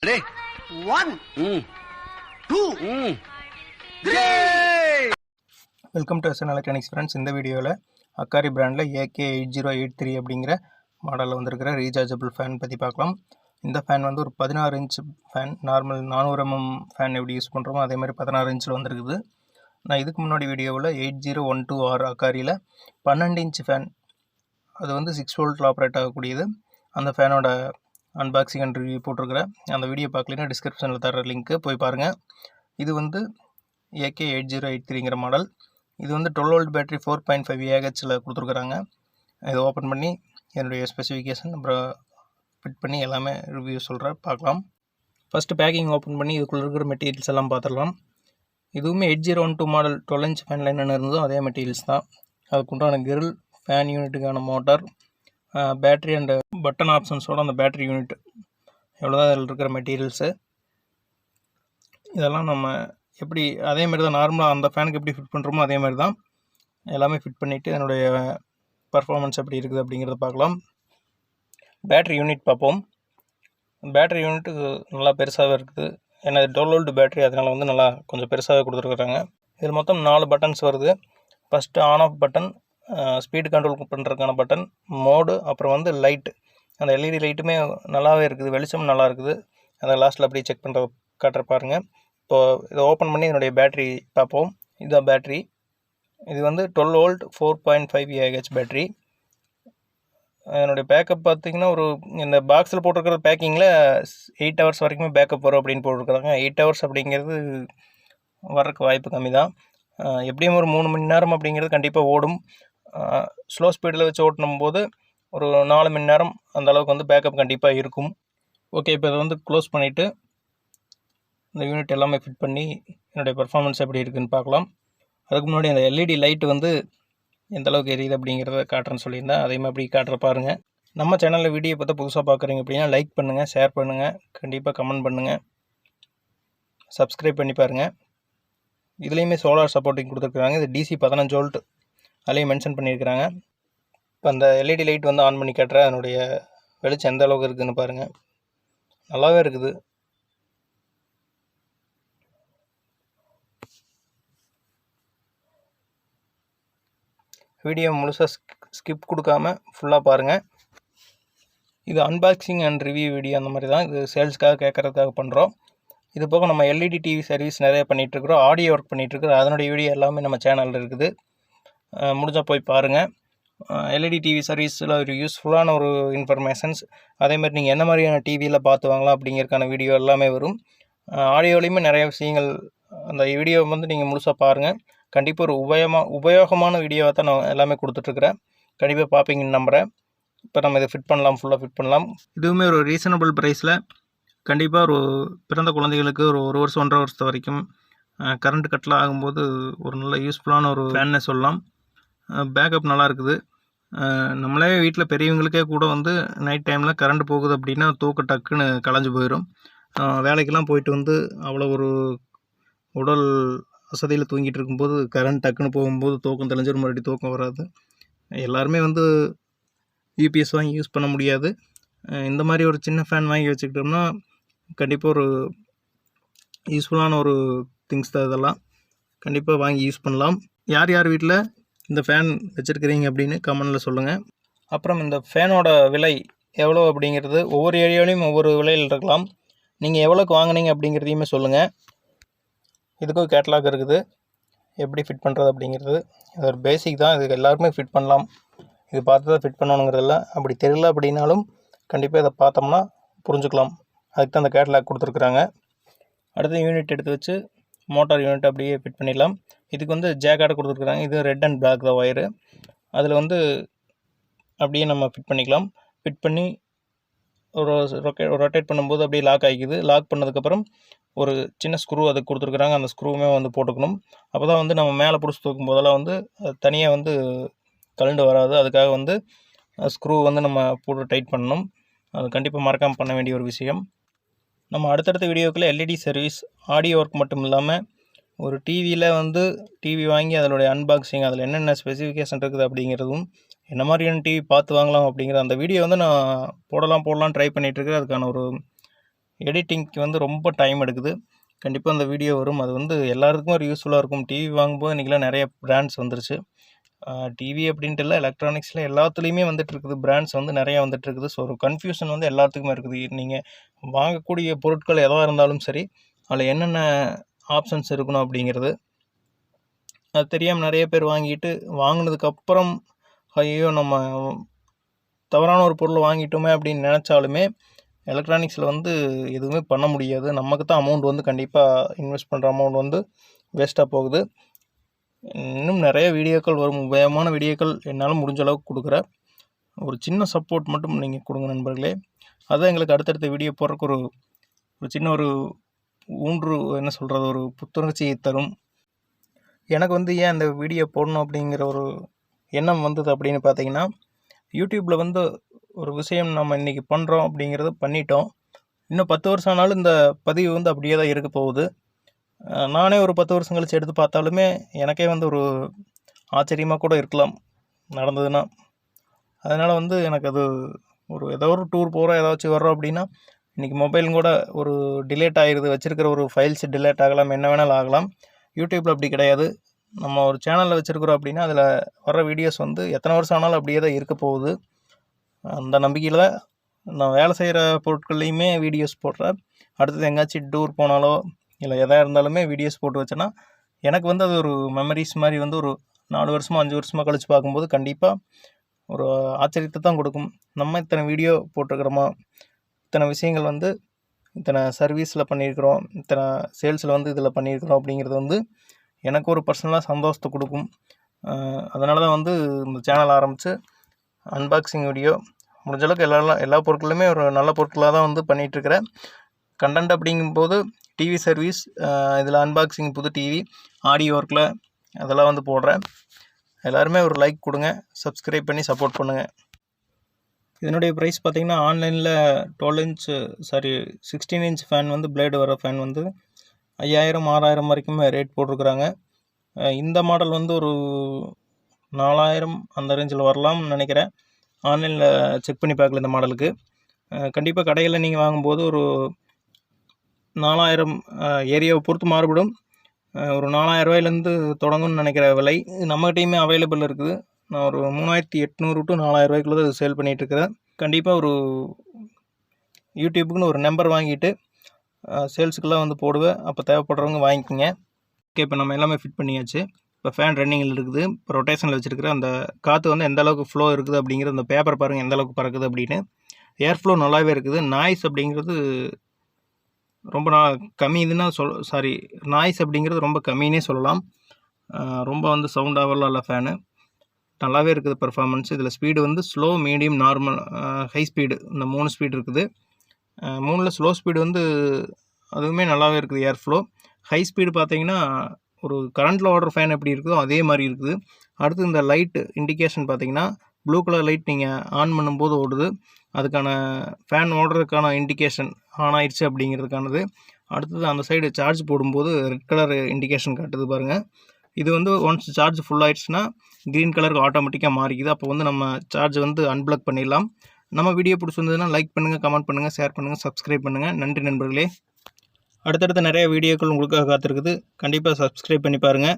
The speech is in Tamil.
Ready? 1, 2, welcome to SN electronics friends. இந்த வீடியோவில் அக்காரி பிராண்டில் AK8083 அப்படிங்கிற மாடலில் வந்திருக்கிற ரீசார்ஜபிள் ஃபேன் பற்றி பார்க்கலாம். இந்த ஃபேன் வந்து ஒரு 16 inch fan. Normal 400 mm fan எப்படி யூஸ் பண்ணுறோமோ அதே மாதிரி 16 இன்ச்சில் வந்திருக்குது. நான் இதுக்கு முன்னாடி வீடியோவில் 8012R அக்காரியில் 12 இன்ச் ஃபேன், அது வந்து 6 வோல்ட்டில் ஆப்ரேட் ஆகக்கூடியது, அந்த ஃபேனோட அன்பாக்சிங் அண்ட் ரிவ்யூ போட்டிருக்கிறேன். அந்த வீடியோ பார்க்கலன்னா டிஸ்கிரிப்ஷனில் தர லிங்க்கு போய் பாருங்கள். இது வந்து AK8083ங்கிற மாடல். இது வந்து 12 வோல்ட் பேட்டரி 4.5 AHல் கொடுத்துருக்குறாங்க. இதை ஓப்பன் பண்ணி என்னுடைய ஸ்பெசிஃபிகேஷன் அப்புறம் ஃபிட் பண்ணி எல்லாமே ரிவ்யூ சொல்கிறேன், பார்க்கலாம். ஃபஸ்ட்டு பேக்கிங் ஓப்பன் பண்ணி இதுக்குள்ளே இருக்கிற மெட்டீரியல்ஸ் எல்லாம் பார்த்துடலாம். இதுவுமே 8012 மாடல் 12 இன்ச் ஃபேனில் என்னென்ன இருந்தோ அதே மெட்டீரியல்ஸ் தான். அதுக்குண்டான கிரில், ஃபேன் யூனிட்டுக்கான மோட்டார், பேட்ரி அண்டு பட்டன் ஆப்ஷன்ஸோடு அந்த பேட்ரி யூனிட், எவ்வளோதான் அதில் இருக்கிற மெட்டீரியல்ஸு. இதெல்லாம் நம்ம எப்படி அதே மாதிரி தான் நார்மலாக அந்த ஃபேனுக்கு எப்படி ஃபிட் பண்ணுறோமோ அதே மாதிரி தான் எல்லாமே ஃபிட் பண்ணிவிட்டு என்னுடைய பர்ஃபார்மன்ஸ் எப்படி இருக்குது அப்படிங்கிறத பார்க்கலாம். பேட்ரி யூனிட் பார்ப்போம். பேட்ரி யூனிட்டு நல்லா பெருசாகவே இருக்குது. ஏன்னா 12 வோல்ட் பேட்ரி, அதனால் வந்து நல்லா கொஞ்சம் பெருசாகவே கொடுத்துருக்குறாங்க. இதில் மொத்தம் 4 பட்டன்ஸ் வருது. First on off button, speed control பண்ணுறதுக்கான பட்டன், மோடு, அப்புறம் வந்து லைட்டு. அந்த எல்இடி லைட்டுமே நல்லாவே இருக்குது, வெளிச்சம் நல்லா இருக்குது. அதை லாஸ்ட்டில் அப்படியே செக் பண்ணுற காட்டுற பாருங்கள். இப்போது இதை ஓப்பன் பண்ணி என்னுடைய பேட்ரி பார்ப்போம். இதுதான் பேட்ரி. இது வந்து 12 வோல்ட் 4.5 AH பேட்ரி. என்னுடைய பேக்கப் பார்த்திங்கன்னா ஒரு இந்த பாக்ஸில் போட்டிருக்கிற பேக்கிங்கில் 8 ஹவர்ஸ் வரைக்குமே பேக்கப் வரும் அப்படின்னு போட்டிருக்கிறாங்க. 8 ஹவர்ஸ் அப்படிங்கிறது வர்றதுக்கு வாய்ப்பு கம்மி தான். எப்படியும் ஒரு 3 மணி நேரம் அப்படிங்கிறது கண்டிப்பாக ஓடும். ஸ்லோ ஸ்பீடில் வச்சு ஓட்டணும் போது ஒரு 4 மணி நேரம் அந்த அளவுக்கு வந்து பேக்கப் கண்டிப்பாக இருக்கும். ஓகே, இப்போ இதை வந்து க்ளோஸ் பண்ணிவிட்டு இந்த யூனிட் எல்லாமே ஃபிட் பண்ணி என்னுடைய பர்ஃபார்மன்ஸ் எப்படி இருக்குதுன்னு பார்க்கலாம். அதுக்கு முன்னாடி அந்த எல்இடி லைட் வந்து எந்தளவுக்கு எரியுது அப்படிங்கிறத காட்டுறேன்னு சொல்லியிருந்தேன். அதே மாதிரி காட்டுற பாருங்கள். நம்ம சேனலில் வீடியோ பார்த்தா புதுசாக பார்க்குறீங்க அப்படின்னா லைக் பண்ணுங்கள், ஷேர் பண்ணுங்கள், கண்டிப்பாக கமெண்ட் பண்ணுங்கள், சப்ஸ்கிரைப் பண்ணி பாருங்கள். இதுலேயுமே சோலார் சப்போர்ட்டிங் கொடுத்துருக்குறாங்க. இது DC 15 வோல்ட் அதுலேயும் மென்ஷன் பண்ணியிருக்கிறாங்க. இப்போ அந்த எல்இடி லைட் வந்து ஆன் பண்ணி காட்டுறேன். அதனுடைய வெளிச்சம் எந்த அளவுக்கு இருக்குதுன்னு பாருங்கள். நல்லாவே இருக்குது. வீடியோ முழுசாக ஸ்கிப் கொடுக்காம ஃபுல்லாக பாருங்கள். இது அன்பாக்சிங் அண்ட் ரிவ்யூ வீடியோ அந்த மாதிரி தான். இது சேல்ஸ்க்காக கேட்குறதுக்காக பண்ணுறோம். இது போக நம்ம எல்இடி டிவி சர்வீஸ் நிறைய பண்ணிகிட்ருக்குறோம், ஆடியோ ஒர்க் பண்ணிகிட்ருக்குறோம். அதனுடைய வீடியோ எல்லாமே நம்ம சேனலில் இருக்குது, முடிஞ்சால் போய் பாருங்கள். எல்இடி டிவி சர்வீஸில் ஒரு யூஸ்ஃபுல்லான ஒரு இன்ஃபர்மேஷன்ஸ், அதேமாதிரி நீங்கள் என்ன மாதிரியான டிவியில் பார்த்து வாங்கலாம் அப்படிங்கிறதுக்கான வீடியோ எல்லாமே வரும். ஆடியோலையுமே நிறைய விஷயங்கள், அந்த வீடியோ வந்து நீங்கள் முழுசாக பாருங்கள். கண்டிப்பாக ஒரு உபயோகமான வீடியோவை தான் நான் எல்லாமே கொடுத்துட்ருக்குறேன். கண்டிப்பாக பார்ப்பீங்கன்னு நம்புகிறேன். இப்போ நம்ம இதை ஃபிட் பண்ணலாம், ஃபுல்லாக ஃபிட் பண்ணலாம். இதுவுமே ஒரு ரீசனபிள் ப்ரைஸில் கண்டிப்பாக ஒரு பிறந்த குழந்தைகளுக்கு ஒரு 1 வருஷம் 1.5 வருஷத்து வரைக்கும் கரண்ட் கட்டெலாம் ஆகும்போது ஒரு நல்ல யூஸ்ஃபுல்லான ஒரு ஃபேன்னு சொல்லலாம். பேக்கப் நல்லா இருக்குது. நம்மளே வீட்டில் பெரியவங்களுக்கே கூட வந்து நைட் டைமில் கரண்ட் போகுது அப்படின்னா தூக்கம் டக்குன்னு கலைஞ்சு போயிடும். வேலைக்கெல்லாம் போயிட்டு வந்து அவ்வளோ ஒரு உடல் வசதியில் தூங்கிட்டு இருக்கும்போது கரண்ட் டக்குன்னு போகும்போது தூக்கம் தெளிஞ்சிடும், மறுபடியும் தூக்கம் வராது. எல்லாருமே வந்து யூபிஎஸ் வாங்கி யூஸ் பண்ண முடியாது. இந்த மாதிரி ஒரு சின்ன ஃபேன் வாங்கி வச்சுக்கிட்டோம்னா கண்டிப்பாக ஒரு யூஸ்ஃபுல்லான ஒரு திங்ஸ் தான். இதெல்லாம் கண்டிப்பாக வாங்கி யூஸ் பண்ணலாம். யார் யார் வீட்டில் இந்த ஃபேன் வச்சுருக்கிறீங்க அப்படின்னு கமெண்டில் சொல்லுங்கள். அப்புறம் இந்த ஃபேனோட விலை எவ்வளோ அப்படிங்கிறது ஒவ்வொரு ஏரியாவிலையும் ஒவ்வொரு விலையில் இருக்கலாம். நீங்கள் எவ்வளோக்கு வாங்கினீங்க அப்படிங்கிறதையுமே சொல்லுங்கள். இதுக்கும் கேட்லாக் இருக்குது, எப்படி ஃபிட் பண்ணுறது அப்படிங்கிறது. இது ஒரு பேசிக் தான், இதுக்கு எல்லாருமே ஃபிட் பண்ணலாம். இது பார்த்து தான் ஃபிட் பண்ணணுங்கிறதில்ல. அப்படி தெரியல அப்படின்னாலும் கண்டிப்பாக இதை பார்த்தோம்னா புரிஞ்சுக்கலாம். அதுக்கு தான் அந்த கேட்லாக் கொடுத்துருக்குறாங்க. அடுத்த யூனிட் எடுத்து வச்சு மோட்டார் யூனிட் அப்படியே ஃபிட் பண்ணிடலாம். இதுக்கு வந்து ஜேக்கார்டு கொடுத்துருக்குறாங்க. இது ரெட் அண்ட் பிளாக் தான் ஒயரு. அதில் வந்து அப்படியே நம்ம ஃபிட் பண்ணிக்கலாம். ஃபிட் பண்ணி ஒரு ரொட்டேட் பண்ணும்போது அப்படியே லாக் ஆகிக்குது. லாக் பண்ணதுக்கப்புறம் ஒரு சின்ன ஸ்க்ரூ அதுக்கு கொடுத்துருக்குறாங்க. அந்த ஸ்க்ரூவுமே வந்து போட்டுக்கணும். அப்போ தான் வந்து நம்ம மேலே பிடிச்சி தூக்கும் போதெல்லாம் வந்து தனியாக வந்து கழண்டு வராது. அதுக்காக வந்து ஸ்க்ரூ வந்து நம்ம போட்டு டைட் பண்ணணும். அது கண்டிப்பாக மறக்காமல் பண்ண வேண்டிய ஒரு விஷயம். நம்ம அடுத்தடுத்த வீடியோக்களில் எல்இடி சர்வீஸ், ஆடியோ ஒர்க் மட்டும் இல்லாமல் ஒரு டிவியில் வந்து டிவி வாங்கி அதனுடைய அன்பாக்சிங், அதில் என்னென்ன ஸ்பெசிஃபிகேஷன் இருக்குது அப்படிங்கிறதும், என்ன மாதிரியான டிவி பார்த்து வாங்கலாம் அப்படிங்கிற அந்த வீடியோ வந்து நான் போடலாம் ட்ரை பண்ணிகிட்ருக்கேன். அதுக்கான ஒரு எடிட்டிங்க்கு வந்து ரொம்ப டைம் எடுக்குது. கண்டிப்பாக அந்த வீடியோ வரும். அது வந்து எல்லாருக்கும் ஒரு யூஸ்ஃபுல்லாக இருக்கும். டிவி வாங்கும்போது இன்றைக்கெலாம் நிறைய பிராண்ட்ஸ் வந்துருச்சு. டிவி அப்படின்ட்டு இல்லை, எலக்ட்ரானிக்ஸில் எல்லாத்துலேயுமே வந்துட்டுருக்குது. பிராண்ட்ஸ் வந்து நிறையா வந்துட்டுருக்குது. ஸோ ஒரு கன்ஃபியூஷன் வந்து எல்லாத்துக்குமே இருக்குது. நீங்கள் வாங்கக்கூடிய பொருட்கள் எதாக இருந்தாலும் சரி, அதில் என்னென்ன ஆப்ஷன்ஸ் இருக்கணும் அப்படிங்கிறது அது தெரியாமல் நிறைய பேர் வாங்கிட்டு வாங்கினதுக்கப்புறம் ஐயோ நம்ம தவறான ஒரு பொருள் வாங்கிட்டோமே அப்படின்னு நினச்சாலுமே எலக்ட்ரானிக்ஸில் வந்து எதுவுமே பண்ண முடியாது. நமக்கு தான் அமௌண்ட் வந்து கண்டிப்பாக இன்வெஸ்ட் பண்ணுற அமௌண்ட் வந்து வேஸ்ட்டாக போகுது. இன்னும் நிறைய வீடியோக்கள் வரும், உபயோகமான வீடியோக்கள் என்னால் முடிஞ்ச அளவுக்கு கொடுக்குறேன். ஒரு சின்ன சப்போர்ட் மட்டும் நீங்கள் கொடுங்க நண்பர்களே. அதுதான் எங்களுக்கு அடுத்தடுத்த வீடியோ போடுறதுக்கு ஒரு சின்ன ஒரு என்ன சொல்கிறது, ஒரு புத்துணர்ச்சியை தரும். எனக்கு வந்து ஏன் அந்த வீடியோ போடணும் அப்படிங்கிற ஒரு எண்ணம் வந்தது அப்படின்னு பார்த்தீங்கன்னா, யூடியூப்பில் வந்து ஒரு விஷயம் நம்ம இன்றைக்கி பண்ணுறோம் அப்படிங்கிறத பண்ணிட்டோம். இன்னும் 10 வருஷம் ஆனாலும் இந்த பதிவு வந்து அப்படியே தான் இருக்க போகுது. நானே ஒரு 10 வருஷம் கழிச்சு எடுத்து பார்த்தாலுமே எனக்கே வந்து ஒரு ஆச்சரியமாக கூட இருக்கலாம் நடந்ததுன்னா. அதனால் வந்து எனக்கு அது ஏதோ ஒரு டூர் போகிறோம், ஏதாச்சும் வர்றோம் அப்படின்னா இன்றைக்கி மொபைலும் கூட ஒரு டிலேட் ஆகிடுது. வச்சுருக்கிற ஒரு ஃபைல்ஸ் டிலேட் ஆகலாம், என்ன வேணாலும் ஆகலாம். யூடியூப்பில் அப்படி கிடையாது. நம்ம ஒரு சேனலில் வச்சுருக்குறோம் அப்படின்னா அதில் வர்ற வீடியோஸ் வந்து எத்தனை வருஷம் ஆனாலும் அப்படியே தான் இருக்க போகுது. அந்த நம்பிக்கையில் நான் வேலை செய்கிற பொருட்கள்லையுமே வீடியோஸ் போடுறேன். அடுத்தது எங்கேயாச்சும் டூர் போனாலோ இல்லை எதாக இருந்தாலுமே வீடியோஸ் போட்டு வச்சேன்னா எனக்கு வந்து அது ஒரு மெமரிஸ் மாதிரி வந்து ஒரு 4 வருஷமாக 5 வருஷமாக கழித்து பார்க்கும்போது கண்டிப்பாக ஒரு ஆச்சரியத்தை தான் கொடுக்கும். நம்ம இத்தனை வீடியோ போட்டிருக்கிறோமா, இத்தனை விஷயங்கள் வந்து இத்தனை சர்வீஸில் பண்ணியிருக்கிறோம், இத்தனை சேல்ஸில் வந்து இதில் பண்ணியிருக்கிறோம் அப்படிங்கிறது வந்து எனக்கு ஒரு பர்சனலாக சந்தோஷத்தை கொடுக்கும். அதனால தான் வந்து இந்த சேனல் ஆரம்பித்து அன்பாக்சிங் வீடியோ முடிஞ்சளவுக்கு எல்லா பொருட்களுமே ஒரு நல்ல பொருட்களாக தான் வந்து பண்ணிகிட்ருக்கிறேன். கண்டென்ட் அப்படிங்கும்போது டிவி சர்வீஸ், இதில் அன்பாக்சிங், புது டிவி, ஆடியோ ஒர்க்கில் அதெல்லாம் வந்து போடுறேன். எல்லாருமே ஒரு லைக் கொடுங்க, சப்ஸ்கிரைப் பண்ணி சப்போர்ட் பண்ணுங்கள். இதனுடைய ப்ரைஸ் பார்த்திங்கன்னா ஆன்லைனில் 16 இன்ச் ஃபேன் வந்து பிளேடு வர ஃபேன் வந்து 5000 6000 வரைக்குமே ரேட் போட்டிருக்குறாங்க. இந்த மாடல் வந்து ஒரு 4000 அந்த ரேஞ்சில் வரலாம்னு நினைக்கிறேன். ஆன்லைனில் செக் பண்ணி பார்க்கல இந்த மாடலுக்கு. கண்டிப்பாக கடையில் நீங்கள் வாங்கும்போது ஒரு 4000 ஏரியாவை பொறுத்து மாறுபடும். ஒரு 4000 ரூபாயிலேருந்து தொடங்கும்னு நினைக்கிற விலை. நம்மகிட்டையுமே அவைலபிள் இருக்குது. நான் ஒரு 3800 to 4000 ரூபாய்க்குள்ளே அது சேல் பண்ணிகிட்ருக்கிறேன். கண்டிப்பாக ஒரு யூடியூப்புக்குன்னு ஒரு நம்பர் வாங்கிட்டு சேல்ஸுக்கெல்லாம் வந்து போடுவேன். அப்போ தேவைப்படுறவங்க வாங்கிக்கோங்க. ஓகே, இப்போ நம்ம எல்லாமே ஃபிட் பண்ணியாச்சு. இப்போ ஃபேன் ரன்னிங்கில் இருக்குது. இப்போ ரொட்டேஷனில் வச்சுருக்கிற அந்த காற்று வந்து எந்த அளவுக்கு ஃப்ளோ இருக்குது அப்படிங்கிற அந்த பேப்பர் பாருங்கள் எந்த அளவுக்கு பறக்குது அப்படின்னு. ஏர் ஃப்ளோ நல்லாவே இருக்குது. நாய்ஸ் அப்படிங்கிறது ரொம்ப கம்மி. இதுன்னா நாய்ஸ் அப்படிங்கிறது ரொம்ப கம்மின்னே சொல்லலாம். ரொம்ப வந்து சவுண்டாகலாம் இல்லை ஃபேனு. நல்லாவே இருக்குது பர்ஃபார்மன்ஸ். இதில் ஸ்பீடு வந்து slow, medium, normal, high speed, இந்த 3 ஸ்பீடு இருக்குது. 3ல் ஸ்லோ ஸ்பீடு வந்து அதுவுமே நல்லாவே இருக்குது. ஏர் ஃப்ளோ ஹை ஸ்பீடு பார்த்தீங்கன்னா ஒரு கரண்ட்டில் ஓடுற ஃபேன் எப்படி இருக்குதோ அதே மாதிரி இருக்குது. அடுத்து இந்த லைட்டு இண்டிகேஷன் பார்த்தீங்கன்னா ப்ளூ கலர் லைட் நீங்கள் ஆன் பண்ணும்போது ஓடுது. அதுக்கான ஃபேன் ஓடுறதுக்கான இண்டிகேஷன் ஆன் ஆயிடுச்சு அப்படிங்கிறதுக்கானது. அடுத்தது அந்த சைடு சார்ஜ் போடும்போது ரெட் கலர் இண்டிகேஷன் காட்டுது பாருங்கள். இது வந்து ஒன்ஸ் சார்ஜ் ஃபுல் ஆயிடுச்சுன்னா க்ரீன் கலருக்கு ஆட்டோமேட்டிக்காக மாறிக்குது. அப்போ வந்து நம்ம சார்ஜ் வந்து அன்பிளக் பண்ணிடலாம். நம்ம வீடியோ பிடிச்சிருந்ததுன்னா லைக் பண்ணுங்கள், கமெண்ட் பண்ணுங்கள், ஷேர் பண்ணுங்கள், சப்ஸ்கிரைப் பண்ணுங்கள். நன்றி நண்பர்களே. அடுத்தடுத்து நிறைய வீடியோக்கள் உங்களுக்காக காத்திருக்குது. கண்டிப்பாக சப்ஸ்கிரைப் பண்ணி பாருங்கள்.